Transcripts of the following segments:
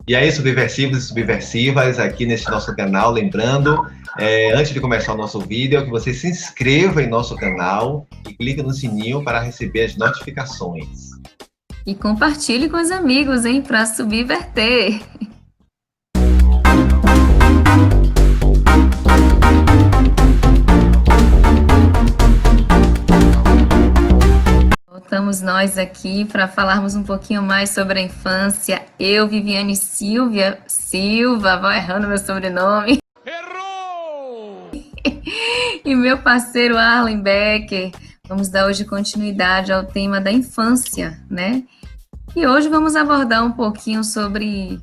E aí, subversivos e subversivas, aqui nesse nosso canal, lembrando, antes de começar o nosso vídeo, que você se inscreva em nosso canal e clique no sininho para receber as notificações. E compartilhe com os amigos, hein, para subverter. Voltamos nós aqui para falarmos um pouquinho mais sobre a infância. Eu, Viviane Silva, vou errando meu sobrenome. Errou! E meu parceiro Arlen Becker. Vamos dar hoje continuidade ao tema da infância, né? E hoje vamos abordar um pouquinho sobre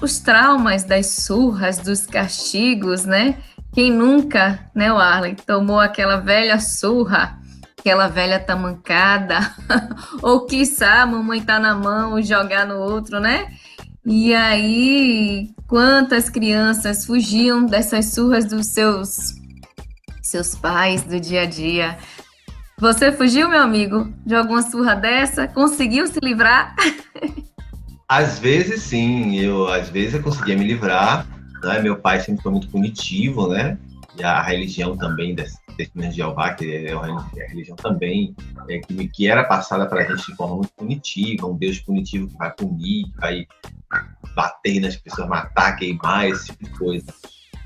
os traumas das surras, dos castigos, né? Quem nunca, né, o Arlen, tomou aquela velha surra, aquela velha tamancada, ou quiçá a mamãe tá na mão e jogar no outro, né? E aí, quantas crianças fugiam dessas surras dos seus pais do dia a dia? Você fugiu, meu amigo, de alguma surra dessa? Conseguiu se livrar? Às vezes, sim, às vezes eu conseguia me livrar, né? Meu pai sempre foi muito punitivo, né? E a religião também, Testemunhas de Jeová, que é a religião também, que era passada para a gente de forma muito punitiva, um Deus punitivo que vai punir, que vai bater nas pessoas, matar, queimar, esse tipo de coisa.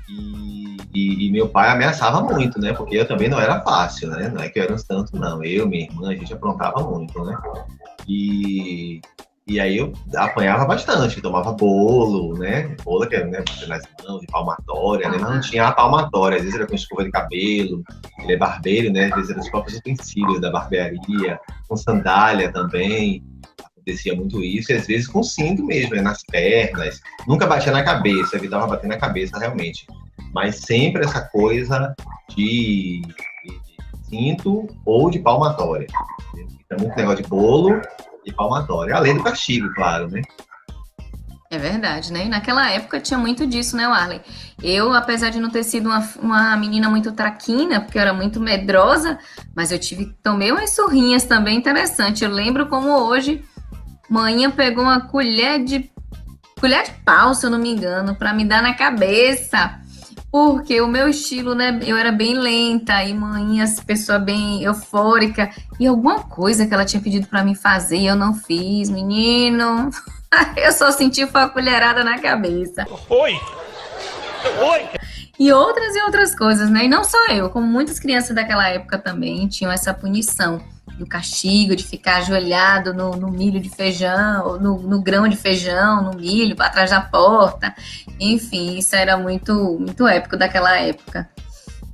E meu pai ameaçava muito, né? Porque eu também não era fácil, né? Não é que eu era um santo, não. Eu, minha irmã, a gente aprontava muito, né? E aí eu apanhava bastante, tomava bolo, né? Bolo que era, né, nas mãos, de palmatória, né? Mas não tinha a palmatória, às vezes era com escova de cabelo, ele é barbeiro, né? Às vezes eram os próprios utensílios da barbearia, com sandália também, acontecia muito isso, e às vezes com cinto mesmo, né? Nas pernas, nunca batia na cabeça, evitava bater na cabeça realmente, mas sempre essa coisa de cinto ou de palmatória. Então, muito negócio de bolo e palmatória, além do castigo, claro, né? É verdade, né? E naquela época tinha muito disso, né, Warley? Eu, apesar de não ter sido uma menina muito traquina, porque eu era muito medrosa, mas tomei umas surrinhas também interessantes. Eu lembro como hoje, manhã pegou uma colher de pau, se eu não me engano, para me dar na cabeça. Porque o meu estilo, né, eu era bem lenta e mãe, essa pessoa bem eufórica, e alguma coisa que ela tinha pedido para mim fazer e eu não fiz, menino. Eu só senti uma colherada na cabeça. Oi! Oi! E outras coisas, né? E não só eu, como muitas crianças daquela época também tinham essa punição do castigo, de ficar ajoelhado no milho de feijão, no grão de feijão, no milho, atrás da porta. Enfim, isso era muito, muito épico daquela época.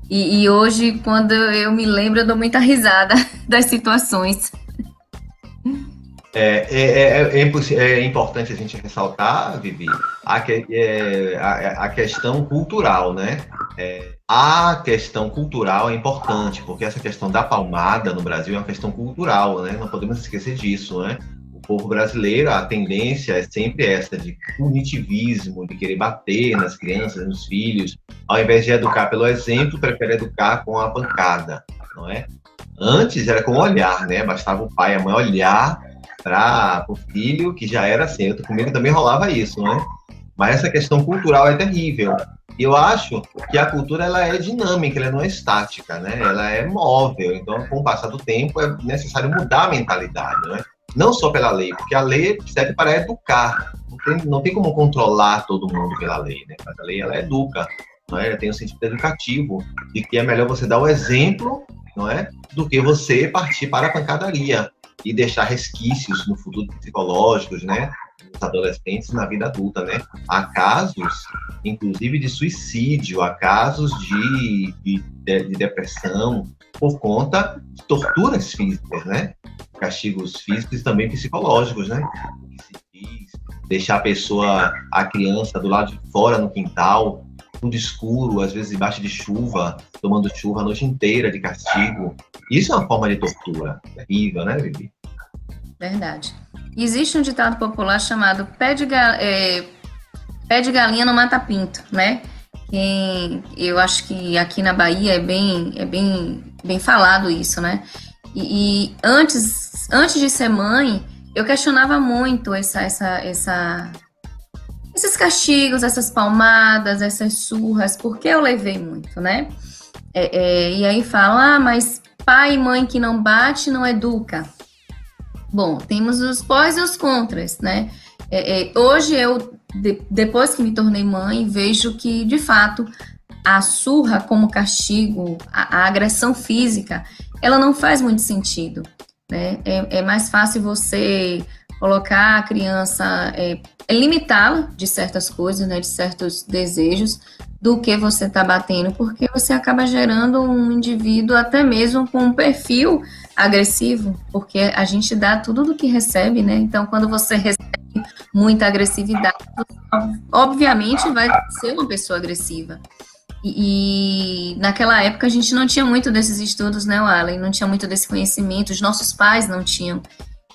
E hoje, quando eu me lembro, eu dou muita risada das situações. É importante a gente ressaltar, Vivi, a questão cultural, né? A questão cultural é importante, porque essa questão da palmada no Brasil é uma questão cultural, né? Não podemos esquecer disso, né? O povo brasileiro, a tendência é sempre essa de punitivismo, de querer bater nas crianças, nos filhos, ao invés de educar pelo exemplo, prefere educar com a pancada, não é? Antes era com o olhar, né? Bastava o pai e a mãe olhar para o filho, que já era assim. Comigo também rolava isso, né? Mas essa questão cultural é terrível. E eu acho que a cultura ela é dinâmica, ela não é estática, né? Ela é móvel. Então, com o passar do tempo, é necessário mudar a mentalidade, né? Não só pela lei, porque a lei serve para educar. Não tem como controlar todo mundo pela lei, né? Mas a lei, ela educa, não é? Ela tem um sentido educativo, de que é melhor você dar o exemplo, não é? Do que você partir para a pancadaria e deixar resquícios no futuro psicológicos, né? Dos adolescentes na vida adulta, né? Há casos, inclusive, de suicídio, há casos de depressão por conta de torturas físicas, né? Castigos físicos e também psicológicos, né? Deixar a criança do lado de fora no quintal, tudo escuro, às vezes embaixo de chuva, tomando chuva a noite inteira de castigo. Isso é uma forma de tortura terrível, né, Vivi? Verdade. Existe um ditado popular chamado pé de galinha não mata pinto, né? Eu acho que aqui na Bahia é bem falado isso, né? E antes de ser mãe, eu questionava muito essa esses castigos, essas palmadas, essas surras, porque eu levei muito, né? E aí falam, mas pai e mãe que não bate não educa. Bom, temos os pós e os contras, né? Hoje eu, depois que me tornei mãe, vejo que, de fato, a surra como castigo, a agressão física, ela não faz muito sentido, né? É mais fácil você colocar a criança, limitá-la de certas coisas, né, de certos desejos, do que você tá batendo, porque você acaba gerando um indivíduo até mesmo com um perfil agressivo, porque a gente dá tudo do que recebe, né? Então, quando você recebe muita agressividade, obviamente vai ser uma pessoa agressiva. E naquela época a gente não tinha muito desses estudos, né, Allen? Não tinha muito desse conhecimento, os nossos pais não tinham.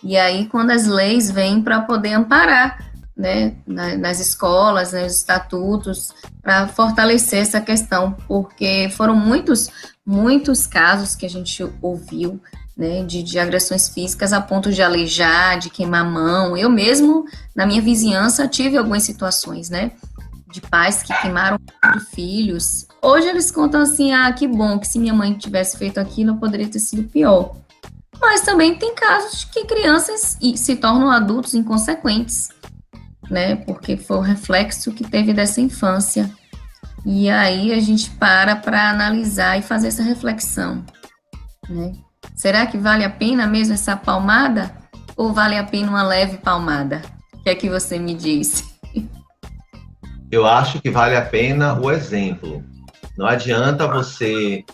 E aí, quando as leis vêm para poder amparar, né, nas escolas, né, os estatutos, para fortalecer essa questão, porque foram muitos casos que a gente ouviu, né, de agressões físicas a ponto de aleijar, de queimar a mão. Eu mesmo, na minha vizinhança, tive algumas situações, né, de pais que queimaram de filhos. Hoje eles contam assim, que bom, que se minha mãe tivesse feito aquilo, poderia ter sido pior. Mas também tem casos de que crianças se tornam adultos inconsequentes, né, porque foi o reflexo que teve dessa infância. E aí a gente para analisar e fazer essa reflexão, né? Será que vale a pena mesmo essa palmada? Ou vale a pena uma leve palmada? O que é que você me diz? Eu acho que vale a pena o exemplo. Não adianta você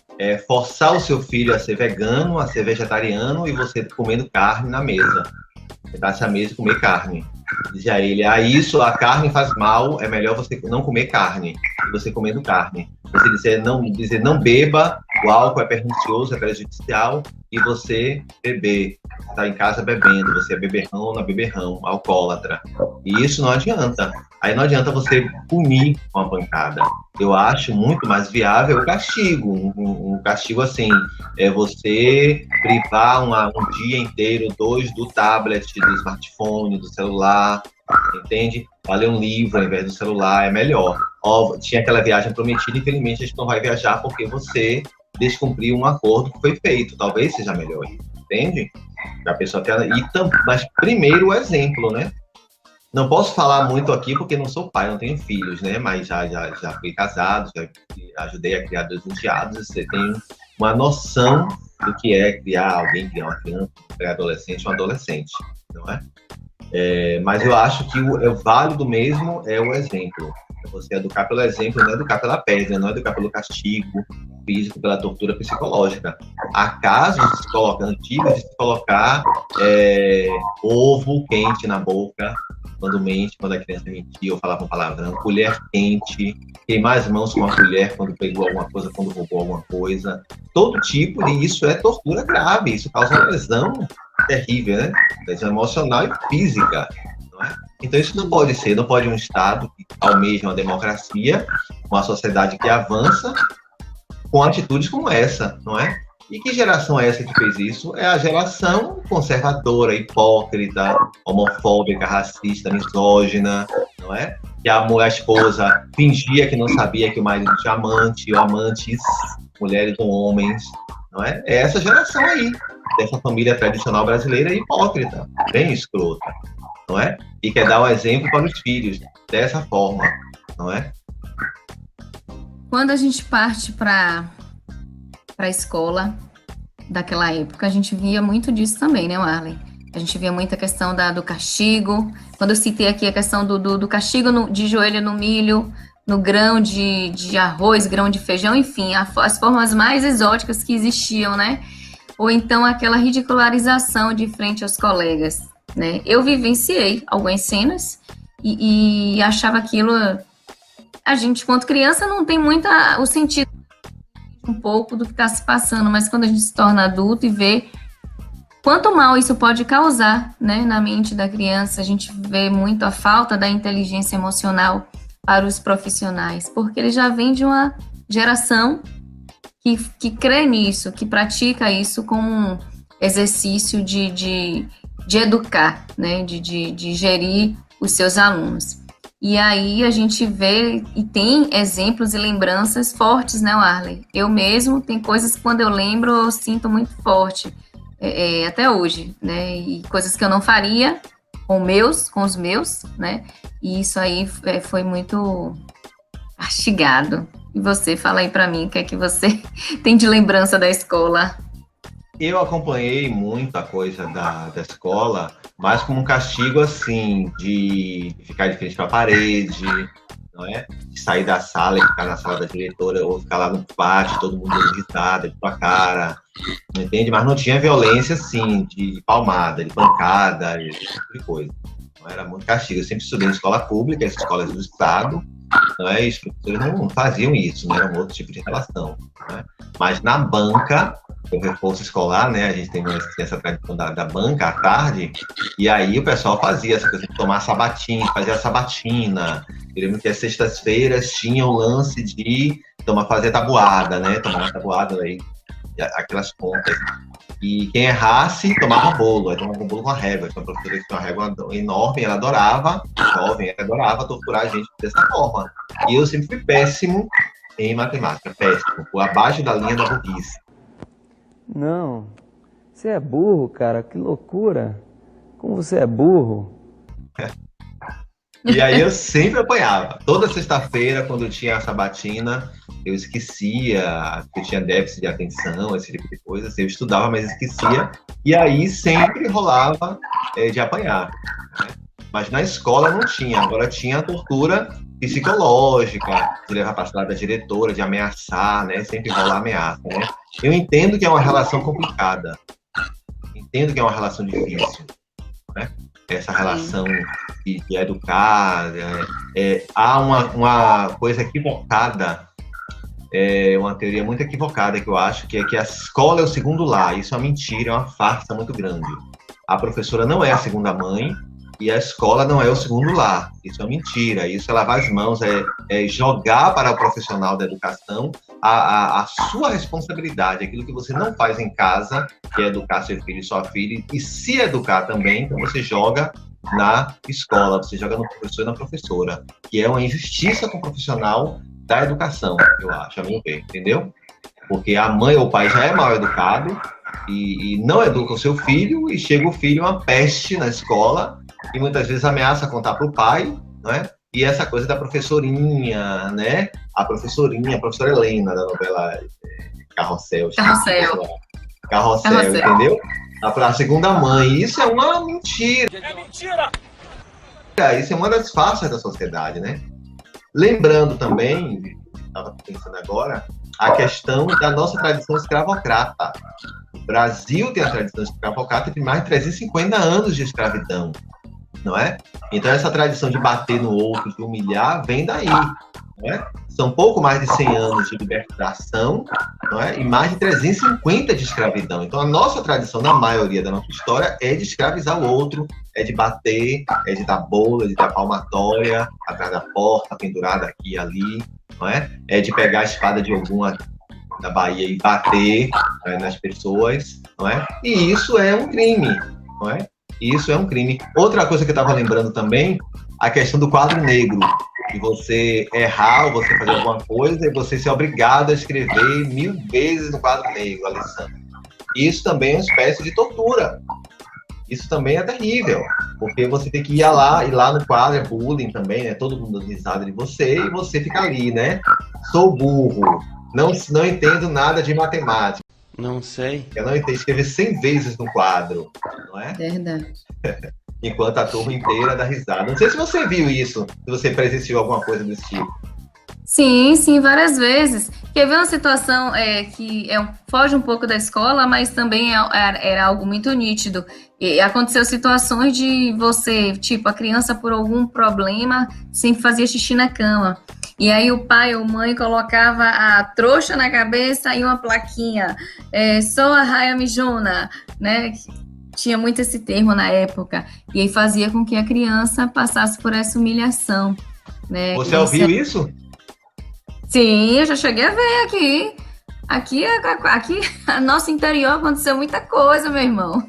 forçar o seu filho a ser vegano, a ser vegetariano e você comendo carne na mesa. Sentar-se à mesa e comer carne. Dizer a ele, a carne faz mal, é melhor você não comer carne, e você comendo carne. Você dizer não beba, o álcool é pernicioso, é prejudicial, e você beber. Você está em casa bebendo, você é beberrão, não é beberrão, alcoólatra. E isso não adianta. Aí não adianta você punir com a pancada. Eu acho muito mais viável o castigo. Um castigo assim, é você privar um dia inteiro, 2 do tablet, do smartphone, do celular, entende? Ler um livro ao invés do celular é melhor. Tinha aquela viagem prometida, infelizmente a gente não vai viajar porque você descumpriu um acordo que foi feito. Talvez seja melhor, entende? A pessoa mas primeiro o exemplo, né? Não posso falar muito aqui porque não sou pai, não tenho filhos, né? Mas já fui casado, já ajudei a criar 2 enteados. Você tem uma noção do que é criar uma criança, um pré-adolescente, um adolescente, não é? Mas eu acho que o válido mesmo é o exemplo. Você educar pelo exemplo, não educar pela pedra, não educar pelo castigo físico, pela tortura psicológica. Há casos antigos de se colocar ovo quente na boca quando mente, quando a criança mentia ou falava um palavrão, colher quente, queimar as mãos com a colher quando pegou alguma coisa, quando roubou alguma coisa. Todo tipo de isso é tortura grave, isso causa uma lesão terrível, né? Lesão emocional e física, não é? Então isso não pode ser, não pode um Estado que almeja uma democracia, uma sociedade que avança com atitudes como essa, não é? E que geração é essa que fez isso? É a geração conservadora, hipócrita, homofóbica, racista, misógina, não é? Que a esposa fingia que não sabia que o marido tinha amante, ou amantes, mulheres ou homens, não é? É essa geração aí, dessa família tradicional brasileira hipócrita, bem escrota, não é? E quer dar um exemplo para os filhos, dessa forma, não é? Quando a gente parte para a escola daquela época, a gente via muito disso também, né, Marley? A gente via muita questão do castigo. Quando eu citei aqui a questão do castigo de joelho no milho, no grão de arroz, grão de feijão, enfim, as formas mais exóticas que existiam, né? Ou então aquela ridicularização de frente aos colegas, né? Eu vivenciei algumas cenas e achava aquilo... A gente, quando criança, não tem muito o sentido um pouco do que está se passando, mas quando a gente se torna adulto e vê quanto mal isso pode causar, né, na mente da criança, a gente vê muito a falta da inteligência emocional para os profissionais, porque ele já vem de uma geração que crê nisso, que pratica isso como um exercício de educar, né, de gerir os seus alunos. E aí a gente vê e tem exemplos e lembranças fortes, né, Arley? Eu mesmo, tem coisas que quando eu lembro eu sinto muito forte, até hoje, né? E coisas que eu não faria com os meus, né? E isso aí foi muito mastigado. E você, fala aí pra mim, o que é que você tem de lembrança da escola? Eu acompanhei muito a coisa da escola, mas como um castigo, assim, de ficar de frente para a parede, não é? De sair da sala e ficar na sala da diretora, ou ficar lá no pátio, todo mundo dando risada de tua cara, entende? Mas não tinha violência, assim, de palmada, de pancada, esse tipo de coisa. Não era muito castigo. Eu sempre estudei em escola pública, as escolas do Estado, não é? E os professores não faziam isso, não era um outro tipo de relação, não é? Mas na banca, o reforço escolar, né? A gente tem essa tradição da banca à tarde, e aí o pessoal fazia essa coisa de tomar sabatina, fazer a sabatina. Eu lembro que as sextas-feiras tinha o lance de fazer tabuada, né? Tomar uma tabuada aí, aquelas contas. E quem errasse, tomava bolo. Aí tomava bolo com a régua. Então a professora tinha uma régua enorme, ela adorava, jovem, ela adorava torturar a gente dessa forma. E eu sempre fui péssimo em matemática, péssimo, por abaixo da linha da burrice. Não, você é burro, cara, que loucura. Como você é burro. E aí eu sempre apanhava. Toda sexta-feira, quando eu tinha a sabatina, eu esquecia, eu tinha déficit de atenção, esse tipo de coisa. Assim, eu estudava, mas esquecia. E aí sempre rolava de apanhar, né? Mas na escola não tinha. Agora tinha a tortura psicológica, de levar para a sala da diretora, de ameaçar, né? Sempre rolar ameaça, né? Eu entendo que é uma relação complicada. Entendo que é uma relação difícil, né? Essa relação de educar, há uma coisa equivocada, uma teoria muito equivocada que eu acho, que é que a escola é o segundo lar. Isso é uma mentira, é uma farsa muito grande. A professora não é a segunda mãe e a escola não é o segundo lar. Isso é mentira, isso é lavar as mãos, é jogar para o profissional da educação a sua responsabilidade, aquilo que você não faz em casa, que é educar seu filho e sua filha, e se educar também, então você joga na escola, você joga no professor e na professora, que é uma injustiça com o profissional da educação, eu acho, a meu ver, entendeu? Porque a mãe ou o pai já é mal educado e não educa o seu filho, e chega o filho uma peste na escola, e muitas vezes ameaça contar para o pai, não é? E essa coisa da professorinha, né? A professora Helena, da novela Carrossel, entendeu? A segunda mãe. Isso é uma mentira. É mentira! Isso é uma das faces da sociedade, né? Lembrando também, estava pensando agora, a questão da nossa tradição escravocrata. O Brasil tem a tradição escravocrata de mais de 350 anos de escravidão, não é? Então essa tradição de bater no outro, de humilhar, vem daí, não é? São pouco mais de 100 anos de libertação, não é? E mais de 350 de escravidão. Então a nossa tradição, na maioria da nossa história, é de escravizar o outro, é de bater, é de dar bolo, é de dar palmatória atrás da porta, pendurada aqui e ali, não é? É de pegar a espada de Ogum da Bahia e bater nas pessoas, não é? E isso é um crime, não é? Isso é um crime. Outra coisa que eu estava lembrando também, a questão do quadro negro. De você errar ou você fazer alguma coisa e você ser obrigado a escrever 1000 vezes no quadro negro, a lição. Isso também é uma espécie de tortura. Isso também é terrível, porque você tem que ir lá no quadro, é bullying também, né? Todo mundo dando risada de você e você fica ali, né? Sou burro, não entendo nada de matemática. Não sei. Eu não entendo escrever 100 vezes no quadro, não é? Verdade. Enquanto a turma inteira dá risada. Não sei se você viu isso, se você presenciou alguma coisa desse tipo. Sim, várias vezes. Quer ver uma situação que foge um pouco da escola, mas também era algo muito nítido. E aconteceu situações de você, tipo, a criança por algum problema sempre fazia xixi na cama. E aí o pai ou mãe colocava a trouxa na cabeça e uma plaquinha, só a raia mijona, né? Tinha muito esse termo na época. E aí fazia com que a criança passasse por essa humilhação, né? Você ouviu isso? Sim, eu já cheguei a ver aqui. Aqui, nosso interior aconteceu muita coisa, meu irmão.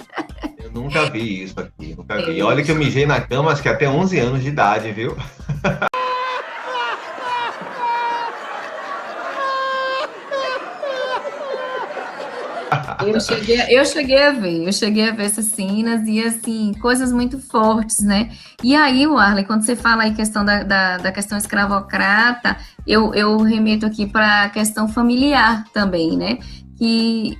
Eu nunca vi isso aqui, nunca vi. Olha que eu mijei na cama, acho que até 11 anos de idade, viu? Eu cheguei a ver essas cenas e, assim, coisas muito fortes, né? E aí, Warley, quando você fala aí questão da questão escravocrata, eu remeto aqui para a questão familiar também, né? Que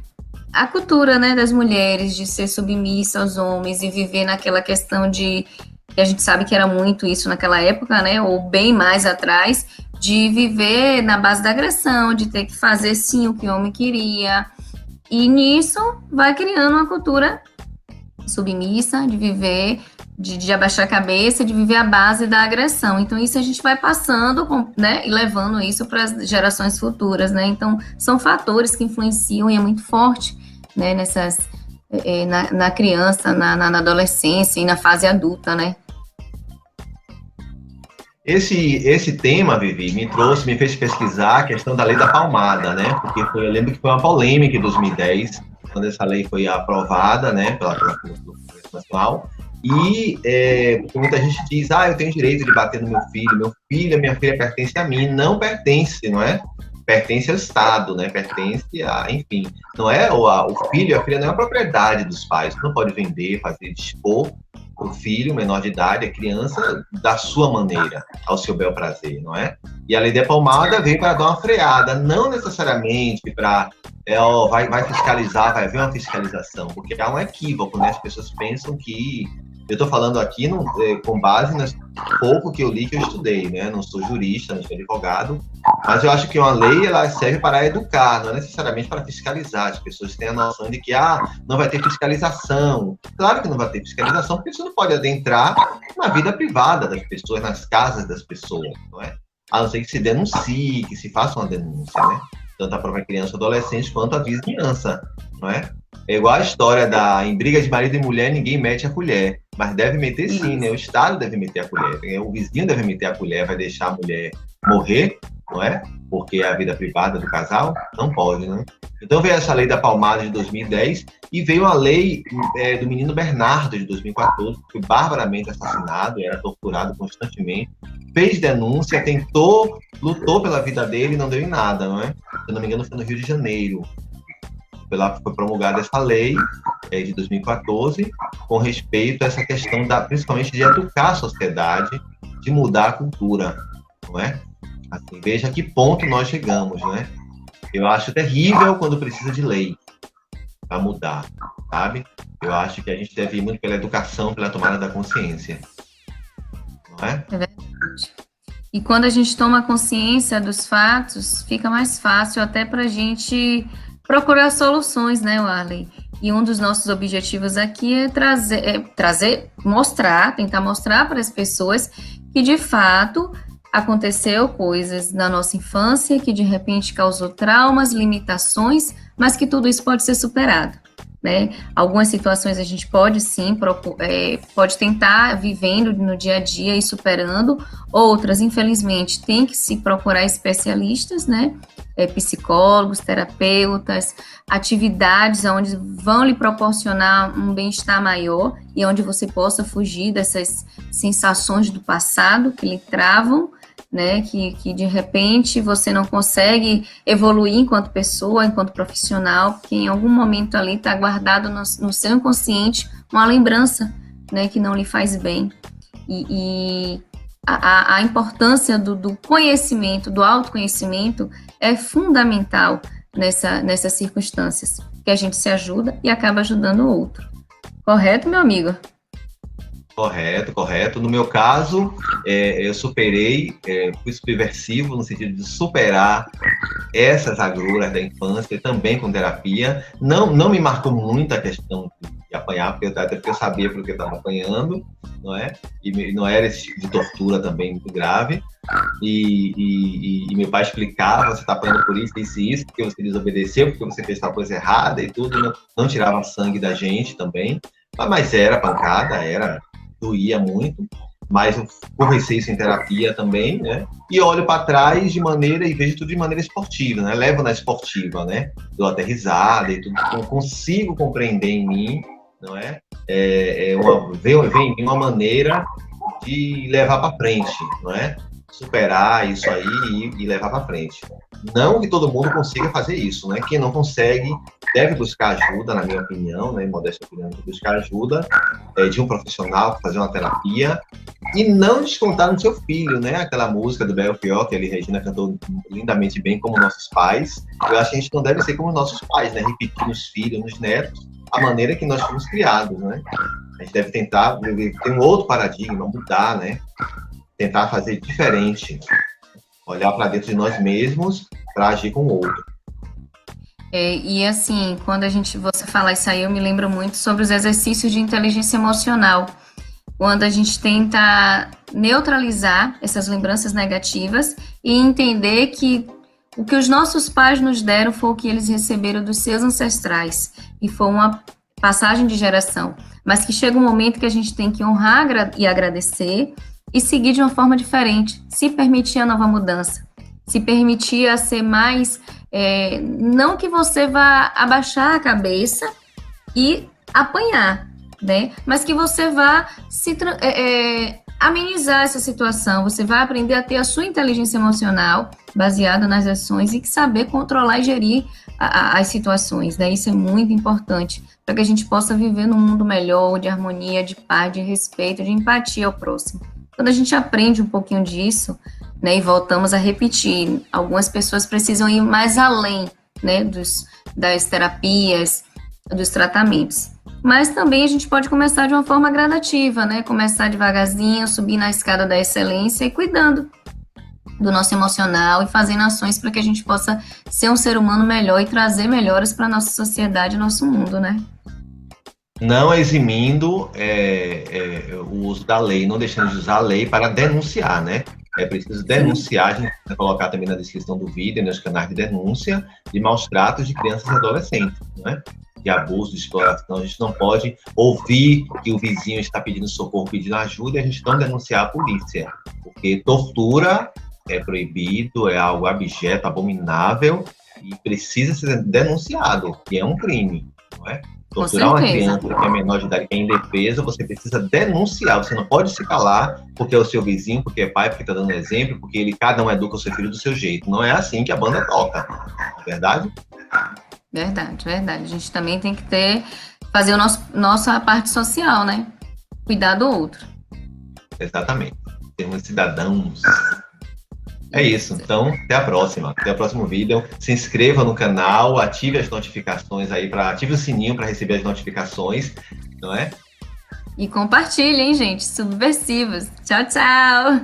a cultura, né, das mulheres de ser submissa aos homens e viver naquela questão de, que a gente sabe que era muito isso naquela época, né? Ou bem mais atrás, de viver na base da agressão, de ter que fazer, sim, o que o homem queria. E nisso vai criando uma cultura submissa, de viver, de abaixar a cabeça, de viver à base da agressão. Então, isso a gente vai passando, né, e levando isso para as gerações futuras, né? Então, são fatores que influenciam e é muito forte, né, na criança, na adolescência e na fase adulta, né? Esse tema, Vivi, me fez pesquisar a questão da lei da palmada, né? Porque eu lembro que foi uma polêmica em 2010, quando essa lei foi aprovada, né, pelo Congresso Nacional, e muita gente diz, eu tenho direito de bater no meu filho, minha filha pertence a mim. Não pertence, não é? Pertence ao Estado, né? Pertence a, enfim, não é o filho, a filha não é a propriedade dos pais, não pode vender, fazer, dispor o filho, menor de idade, a criança, da sua maneira, ao seu bel prazer, não é? E a lei da palmada veio para dar uma freada, não necessariamente para, vai fiscalizar, vai haver uma fiscalização, porque há um equívoco, né? As pessoas pensam que, eu estou falando aqui com base no pouco que eu li, que eu estudei, né? Não sou jurista, não sou advogado, mas eu acho que uma lei, ela serve para educar, não é necessariamente para fiscalizar. As pessoas têm a noção de que, não vai ter fiscalização. Claro que não vai ter fiscalização, porque você não pode adentrar na vida privada das pessoas, nas casas das pessoas, não é? A não ser que se denuncie, que se faça uma denúncia, né? Tanto a própria criança ou adolescente, quanto a vizinhança, não é? É igual a história em briga de marido e mulher, ninguém mete a colher. Mas deve meter sim, né? O Estado deve meter a colher. O vizinho deve meter a colher, vai deixar a mulher morrer, não é? Porque é a vida privada do casal, não pode, né? Então veio essa lei da palmada de 2010 e veio a lei do menino Bernardo de 2014, que foi barbaramente assassinado, era torturado constantemente, fez denúncia, lutou pela vida dele e não deu em nada, não é? Se eu não me engano, foi no Rio de Janeiro. Foi promulgada essa lei de 2014 com respeito a essa questão principalmente de educar a sociedade, de mudar a cultura, não é? Assim, veja a que ponto nós chegamos, né? Eu acho terrível quando precisa de lei para mudar, sabe? Eu acho que a gente deve ir muito pela educação, pela tomada da consciência, não é? É verdade. E quando a gente toma consciência dos fatos, fica mais fácil até para a gente procurar soluções, né, Warley? E um dos nossos objetivos aqui é tentar mostrar para as pessoas que, de fato, aconteceu coisas na nossa infância que, de repente, causou traumas, limitações, mas que tudo isso pode ser superado, né? Algumas situações a gente pode, sim, pode tentar vivendo no dia a dia e superando, outras, infelizmente, tem que se procurar especialistas, né? Psicólogos, terapeutas, atividades onde vão lhe proporcionar um bem-estar maior e onde você possa fugir dessas sensações do passado que lhe travam, né, que de repente você não consegue evoluir enquanto pessoa, enquanto profissional, porque em algum momento ali está guardado no seu inconsciente uma lembrança, né, que não lhe faz bem. E a importância do conhecimento, do autoconhecimento é fundamental nessas circunstâncias, que a gente se ajuda e acaba ajudando o outro. Correto, meu amigo? Correto. No meu caso, eu superei, fui subversivo no sentido de superar essas agruras da infância, também com terapia. Não me marcou muito a questão de apanhar, até porque eu sabia porque eu estava apanhando, não é? E não era esse tipo de tortura também muito grave. E meu pai explicava, você está apanhando por isso, isso, porque você desobedeceu, porque você fez tal coisa errada e tudo. Não tirava sangue da gente também, mas era pancada, doía muito, mas eu conversei isso em terapia também, né? E olho para trás e vejo tudo de maneira esportiva, né? Levo na esportiva, né? Dou até risada e tudo, eu consigo compreender em mim, não é? Vem em mim uma maneira de levar para frente, não é? Superar isso aí e levar para frente. Não que todo mundo consiga fazer isso, né? Quem não consegue deve buscar ajuda, na minha opinião, né? Modesta opinião, buscar ajuda de um profissional, fazer uma terapia e não descontar no seu filho, né? Aquela música do Belchior, que ele, Regina, cantou lindamente bem, como nossos pais. Eu acho que a gente não deve ser como nossos pais, né? Repetir nos filhos, nos netos, a maneira que nós fomos criados, né? A gente deve tentar ter um outro paradigma, mudar, né? Tentar fazer diferente, olhar para dentro de nós mesmos para agir com o outro. E assim, quando você fala isso aí, eu me lembro muito sobre os exercícios de inteligência emocional, quando a gente tenta neutralizar essas lembranças negativas e entender que o que os nossos pais nos deram foi o que eles receberam dos seus ancestrais, e foi uma passagem de geração, mas que chega um momento que a gente tem que honrar e agradecer e seguir de uma forma diferente, se permitir a nova mudança, se permitir a ser mais, não que você vá abaixar a cabeça e apanhar, né? Mas que você vá amenizar essa situação, você vai aprender a ter a sua inteligência emocional baseada nas ações e saber controlar e gerir as situações, né? Isso é muito importante para que a gente possa viver num mundo melhor, de harmonia, de paz, de respeito, de empatia ao próximo. Quando a gente aprende um pouquinho disso, né, e voltamos a repetir, algumas pessoas precisam ir mais além, né, das terapias, dos tratamentos. Mas também a gente pode começar de uma forma gradativa, né, começar devagarzinho, subir na escada da excelência e cuidando do nosso emocional e fazendo ações para que a gente possa ser um ser humano melhor e trazer melhoras para a nossa sociedade, nosso mundo, né? Não eximindo o uso da lei, não deixando de usar a lei para denunciar, né? É preciso denunciar, a gente vai colocar também na descrição do vídeo, nos canais de denúncia, de maus tratos de crianças e adolescentes, né? De abuso, de exploração. A gente não pode ouvir que o vizinho está pedindo socorro, pedindo ajuda, e a gente não denunciar a polícia, porque tortura é proibido, é algo abjeto, abominável, e precisa ser denunciado, que é um crime, não é? Torturar uma criança que é menor de idade, que é indefesa, você precisa denunciar, você não pode se calar porque é o seu vizinho, porque é pai, porque está dando exemplo, porque cada um educa o seu filho do seu jeito. Não é assim que a banda toca, não é verdade? Verdade, verdade. A gente também tem que fazer nossa parte social, né? Cuidar do outro. Exatamente. Sermos cidadãos. É isso, então até a próxima. Até o próximo vídeo. Se inscreva no canal, ative as notificações aí, ative o sininho para receber as notificações, não é? E compartilhem, gente, subversivos. Tchau, tchau!